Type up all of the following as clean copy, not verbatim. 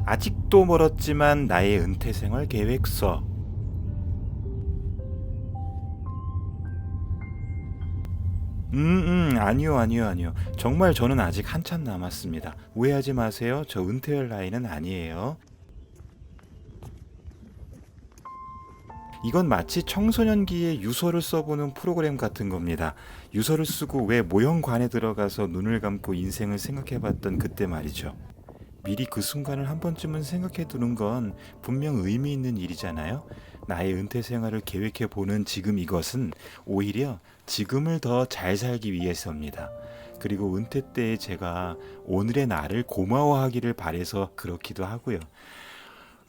아직도 멀었지만 나의 은퇴 생활 계획서. 아니요. 정말 저는 아직 한참 남았습니다. 오해하지 마세요. 저 은퇴할 나이는 아니에요. 이건 마치 청소년기에 유서를 써보는 프로그램 같은 겁니다. 유서를 쓰고 왜 모형관에 들어가서 눈을 감고 인생을 생각해봤던 그때 말이죠. 미리 그 순간을 한 번쯤은 생각해 두는 건 분명 의미 있는 일이잖아요. 나의 은퇴 생활을 계획해 보는 지금 이것은 오히려 지금을 더 잘 살기 위해서입니다. 그리고 은퇴 때에 제가 오늘의 나를 고마워하기를 바래서 그렇기도 하고요.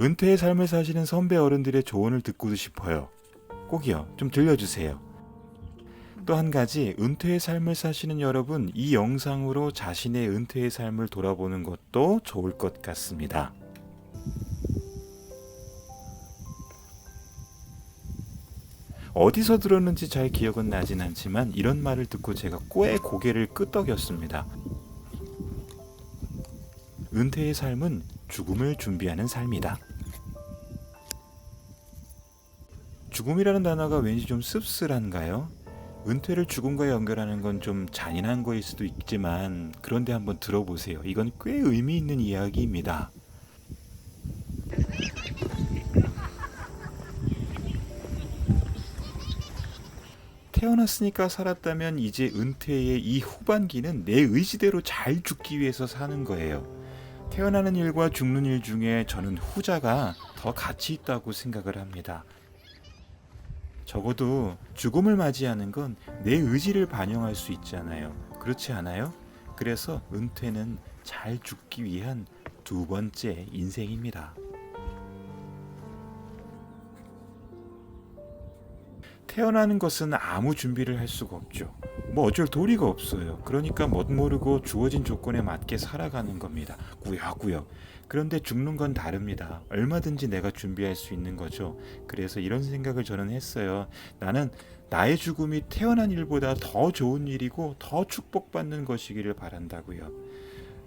은퇴의 삶을 사시는 선배 어른들의 조언을 듣고도 싶어요. 꼭이요. 좀 들려주세요. 또 한 가지, 은퇴의 삶을 사시는 여러분, 이 영상으로 자신의 은퇴의 삶을 돌아보는 것도 좋을 것 같습니다. 어디서 들었는지 잘 기억은 나진 않지만 이런 말을 듣고 제가 꽤 고개를 끄덕였습니다. 은퇴의 삶은 죽음을 준비하는 삶이다. 죽음이라는 단어가 왠지 좀 씁쓸한가요? 은퇴를 죽음과 연결하는 건 좀 잔인한 거일 수도 있지만 그런데 한번 들어보세요. 이건 꽤 의미 있는 이야기입니다. 태어났으니까 살았다면 이제 은퇴의 이 후반기는 내 의지대로 잘 죽기 위해서 사는 거예요. 태어나는 일과 죽는 일 중에 저는 후자가 더 가치 있다고 생각을 합니다. 적어도 죽음을 맞이하는 건 내 의지를 반영할 수 있잖아요. 그렇지 않아요? 그래서 은퇴는 잘 죽기 위한 두 번째 인생입니다. 태어나는 것은 아무 준비를 할 수가 없죠. 뭐 어쩔 도리가 없어요. 그러니까 멋모르고 주어진 조건에 맞게 살아가는 겁니다. 꾸역꾸역. 그런데 죽는 건 다릅니다. 얼마든지 내가 준비할 수 있는 거죠. 그래서 이런 생각을 저는 했어요. 나는 나의 죽음이 태어난 일보다 더 좋은 일이고 더 축복받는 것이기를 바란다고요.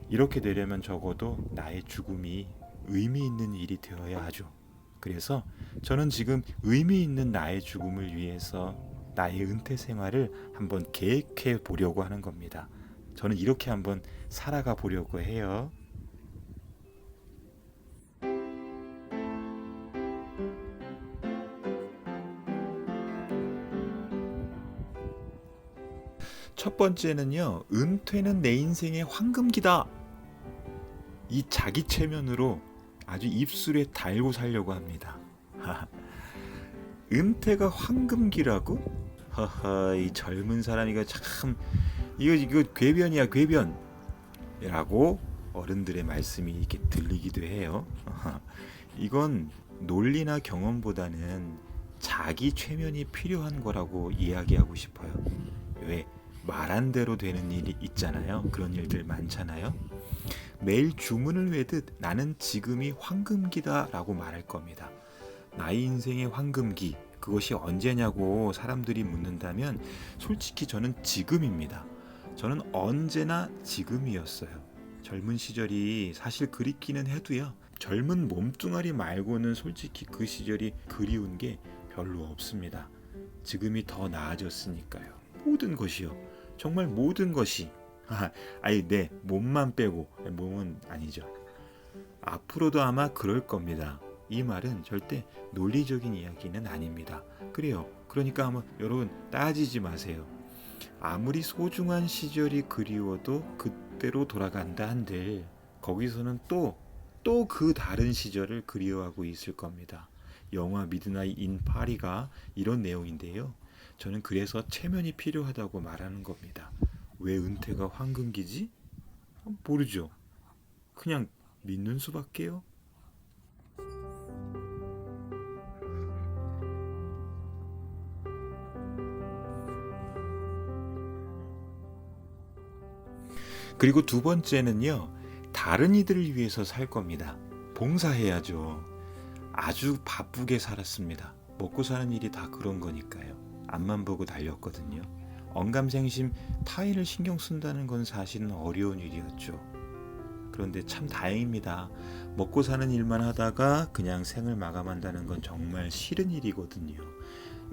이렇게 되려면 적어도 나의 죽음이 의미 있는 일이 되어야 하죠. 그래서 저는 지금 의미 있는 나의 죽음을 위해서 나의 은퇴 생활을 한번 계획해 보려고 하는 겁니다. 저는 이렇게 한번 살아가 보려고 해요. 첫 번째는요, 은퇴는 내 인생의 황금기다. 이 자기 체면으로 아주 입술에 달고 살려고 합니다. 은퇴가 황금기라고? 하하, 이 젊은 사람이가 참 이거 궤변이야, 궤변이라고 어른들의 말씀이 이렇게 들리기도 해요. 이건 논리나 경험보다는 자기 최면이 필요한 거라고 이야기하고 싶어요. 왜? 말한 대로 되는 일이 있잖아요. 그런 일들 많잖아요. 매일 주문을 외듯 나는 지금이 황금기다 라고 말할 겁니다. 나의 인생의 황금기, 그것이 언제냐고 사람들이 묻는다면 솔직히 저는 지금입니다. 저는 언제나 지금이었어요. 젊은 시절이 사실 그립기는 해도요, 젊은 몸뚱아리 말고는 솔직히 그 시절이 그리운 게 별로 없습니다. 지금이 더 나아졌으니까요. 모든 것이요, 정말 모든 것이, 아니 네, 몸만 빼고, 몸은 아니죠. 앞으로도 아마 그럴 겁니다. 이 말은 절대 논리적인 이야기는 아닙니다. 그래요. 그러니까 아마 여러분 따지지 마세요. 아무리 소중한 시절이 그리워도 그때로 돌아간다 한들 거기서는 또 그 다른 시절을 그리워하고 있을 겁니다. 영화 미드나잇 인 파리가 이런 내용인데요. 저는 그래서 체면이 필요하다고 말하는 겁니다. 왜 은퇴가 황금기지? 모르죠. 그냥 믿는 수밖에요. 그리고 두 번째는요, 다른 이들을 위해서 살 겁니다. 봉사해야죠. 아주 바쁘게 살았습니다. 먹고 사는 일이 다 그런 거니까요. 앞만 보고 달렸거든요. 언감생심 타인을 신경 쓴다는 건 사실은 어려운 일이었죠. 그런데 참 다행입니다. 먹고 사는 일만 하다가 그냥 생을 마감한다는 건 정말 싫은 일이거든요.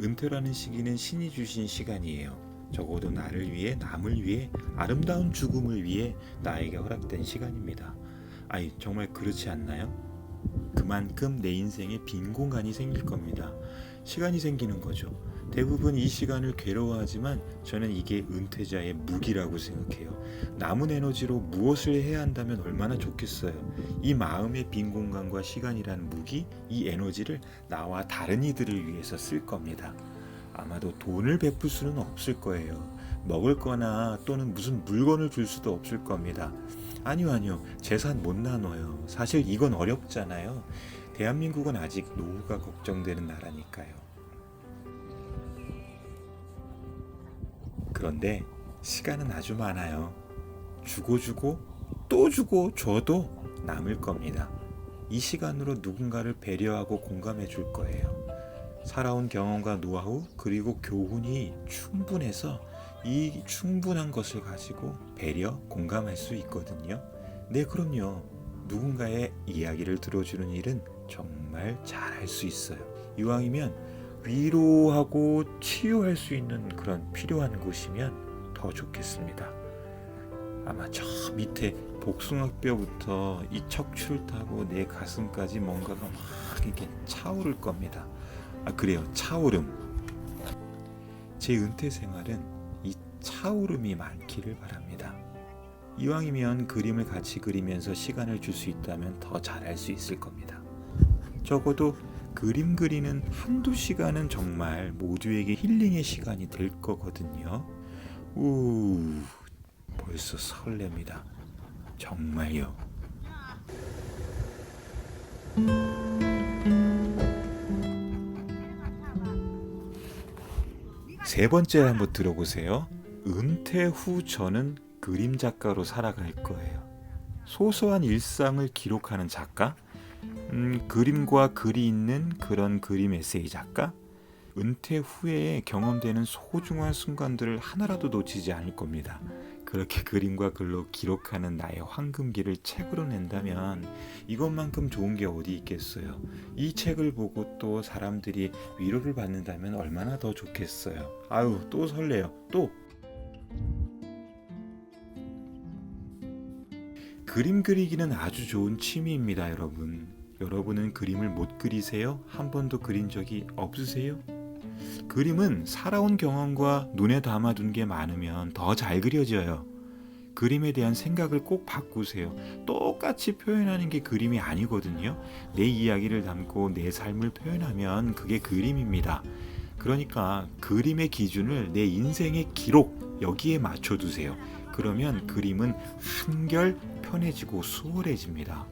은퇴라는 시기는 신이 주신 시간이에요. 적어도 나를 위해, 남을 위해, 아름다운 죽음을 위해 나에게 허락된 시간입니다. 아니, 정말 그렇지 않나요? 그만큼 내 인생에 빈 공간이 생길 겁니다. 시간이 생기는 거죠. 대부분 이 시간을 괴로워하지만 저는 이게 은퇴자의 무기라고 생각해요. 남은 에너지로 무엇을 해야 한다면 얼마나 좋겠어요. 이 마음의 빈 공간과 시간이라는 무기, 이 에너지를 나와 다른 이들을 위해서 쓸 겁니다. 아마도 돈을 베풀 수는 없을 거예요. 먹을 거나 또는 무슨 물건을 줄 수도 없을 겁니다. 아니요. 재산 못 나눠요. 사실 이건 어렵잖아요. 대한민국은 아직 노후가 걱정되는 나라니까요. 그런데 시간은 아주 많아요. 주고 또 주고 줘도 남을 겁니다. 이 시간으로 누군가를 배려하고 공감해 줄 거예요. 살아온 경험과 노하우 그리고 교훈이 충분해서 이 충분한 것을 가지고 배려, 공감할 수 있거든요. 네, 그럼요. 누군가의 이야기를 들어주는 일은 정말 잘할 수 있어요. 이왕이면 위로하고 치유할 수 있는 그런 필요한 곳이면 더 좋겠습니다. 아마 저 밑에 복숭아뼈부터 이 척추를 타고 내 가슴까지 뭔가가 막 이렇게 차오를 겁니다. 그래요. 차오름. 제 은퇴 생활은 이 차오름이 많기를 바랍니다. 이왕이면 그림을 같이 그리면서 시간을 줄 수 있다면 더 잘할 수 있을 겁니다. 적어도 그림 그리는 한두 시간은 정말 모두에게 힐링의 시간이 될 거거든요. 벌써 설렙니다. 정말요. 세 번째 한번 들어보세요. 은퇴 후 저는 그림 작가로 살아갈 거예요. 소소한 일상을 기록하는 작가? 그림과 글이 있는 그런 그림 에세이 작가? 은퇴 후에 경험되는 소중한 순간들을 하나라도 놓치지 않을 겁니다. 그렇게 그림과 글로 기록하는 나의 황금기를 책으로 낸다면 이것만큼 좋은 게 어디 있겠어요. 이 책을 보고 또 사람들이 위로를 받는다면 얼마나 더 좋겠어요. 또 설레요. 또 그림 그리기는 아주 좋은 취미입니다. 여러분은 그림을 못 그리세요? 한 번도 그린 적이 없으세요? 그림은 살아온 경험과 눈에 담아둔 게 많으면 더 잘 그려져요. 그림에 대한 생각을 꼭 바꾸세요. 똑같이 표현하는 게 그림이 아니거든요. 내 이야기를 담고 내 삶을 표현하면 그게 그림입니다. 그러니까 그림의 기준을 내 인생의 기록 여기에 맞춰두세요. 그러면 그림은 한결 편해지고 수월해집니다.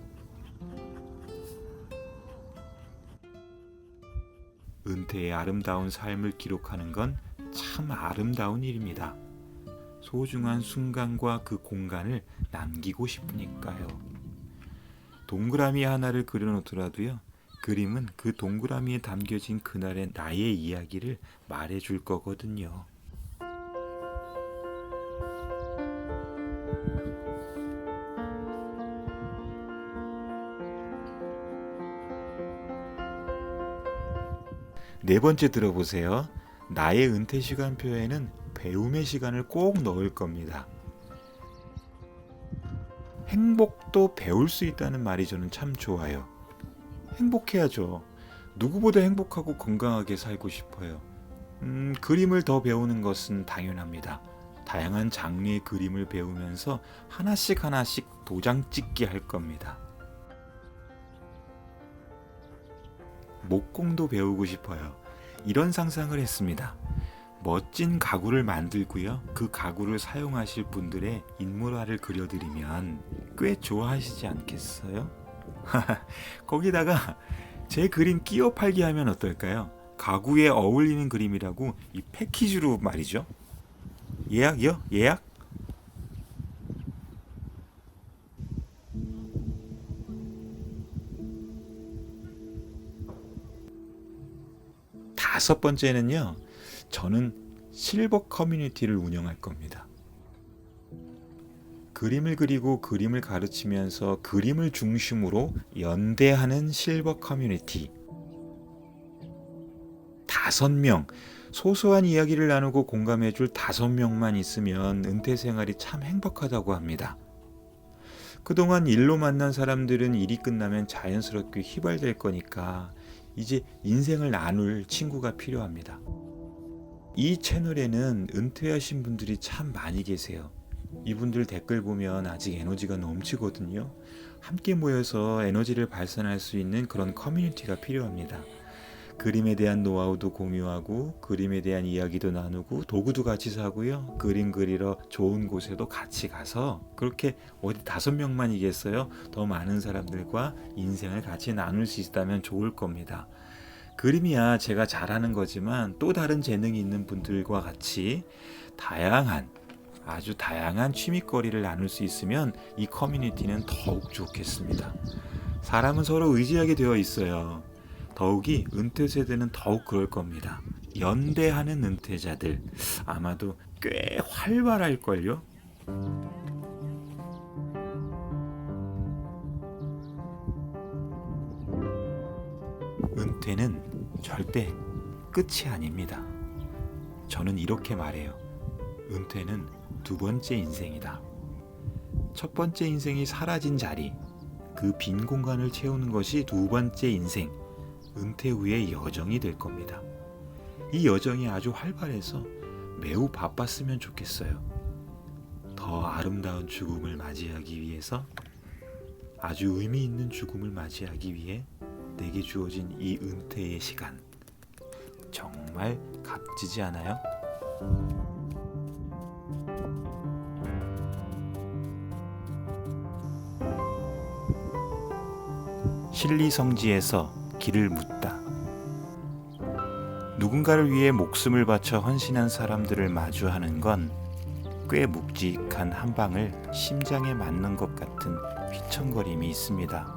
은퇴의 아름다운 삶을 기록하는 건 참 아름다운 일입니다. 소중한 순간과 그 공간을 남기고 싶으니까요. 동그라미 하나를 그려놓더라도요. 그림은 그 동그라미에 담겨진 그날의 나의 이야기를 말해줄 거거든요. 네 번째 들어보세요. 나의 은퇴 시간표에는 배움의 시간을 꼭 넣을 겁니다. 행복도 배울 수 있다는 말이 저는 참 좋아요. 행복해야죠. 누구보다 행복하고 건강하게 살고 싶어요. 그림을 더 배우는 것은 당연합니다. 다양한 장르의 그림을 배우면서 하나씩 도장 찍기 할 겁니다. 목공도 배우고 싶어요. 이런 상상을 했습니다. 멋진 가구를 만들고요. 그 가구를 사용하실 분들의 인물화를 그려드리면 꽤 좋아하시지 않겠어요? 거기다가 제 그림 끼워 팔기 하면 어떨까요? 가구에 어울리는 그림이라고 이 패키지로 말이죠. 예약이요? 예약? 다섯 번째는요. 저는 실버 커뮤니티를 운영할 겁니다. 그림을 그리고 그림을 가르치면서 그림을 중심으로 연대하는 실버 커뮤니티. 5명, 소소한 이야기를 나누고 공감해줄 5명만 있으면 은퇴 생활이 참 행복하다고 합니다. 그동안 일로 만난 사람들은 일이 끝나면 자연스럽게 휘발될 거니까 이제 인생을 나눌 친구가 필요합니다. 이 채널에는 은퇴하신 분들이 참 많이 계세요. 이분들 댓글 보면 아직 에너지가 넘치거든요. 함께 모여서 에너지를 발산할 수 있는 그런 커뮤니티가 필요합니다. 그림에 대한 노하우도 공유하고 그림에 대한 이야기도 나누고 도구도 같이 사고요. 그림 그리러 좋은 곳에도 같이 가서 그렇게 어디 5명만이겠어요? 더 많은 사람들과 인생을 같이 나눌 수 있다면 좋을 겁니다. 그림이야 제가 잘하는 거지만 또 다른 재능이 있는 분들과 같이 아주 다양한 취미거리를 나눌 수 있으면 이 커뮤니티는 더욱 좋겠습니다. 사람은 서로 의지하게 되어 있어요. 더욱이 은퇴 세대는 더욱 그럴 겁니다. 연대하는 은퇴자들 아마도 꽤 활발할걸요. 은퇴는 절대 끝이 아닙니다. 저는 이렇게 말해요. 은퇴는 2번째 인생이다. 첫 번째 인생이 사라진 자리, 그 빈 공간을 채우는 것이 2번째 인생, 은퇴 후의 여정이 될 겁니다. 이 여정이 아주 활발해서 매우 바빴으면 좋겠어요. 더 아름다운 죽음을 맞이하기 위해서, 아주 의미 있는 죽음을 맞이하기 위해 내게 주어진 이 은퇴의 시간, 정말 값지지 않아요? 실리성지에서 길을 묻다. 누군가를 위해 목숨을 바쳐 헌신한 사람들을 마주하는 건 꽤 묵직한 한 방을 심장에 맞는 것 같은 휘청거림이 있습니다.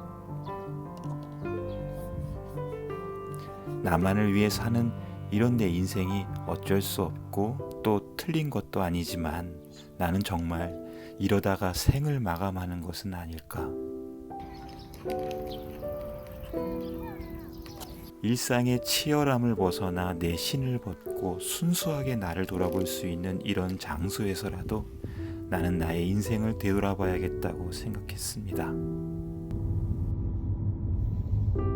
나만을 위해 사는 이런 내 인생이 어쩔 수 없고 또 틀린 것도 아니지만 나는 정말 이러다가 생을 마감하는 것은 아닐까. 일상의 치열함을 벗어나 내 신을 벗고 순수하게 나를 돌아볼 수 있는 이런 장소에서라도 나는 나의 인생을 되돌아봐야겠다고 생각했습니다.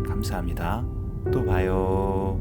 감사합니다. 또 봐요.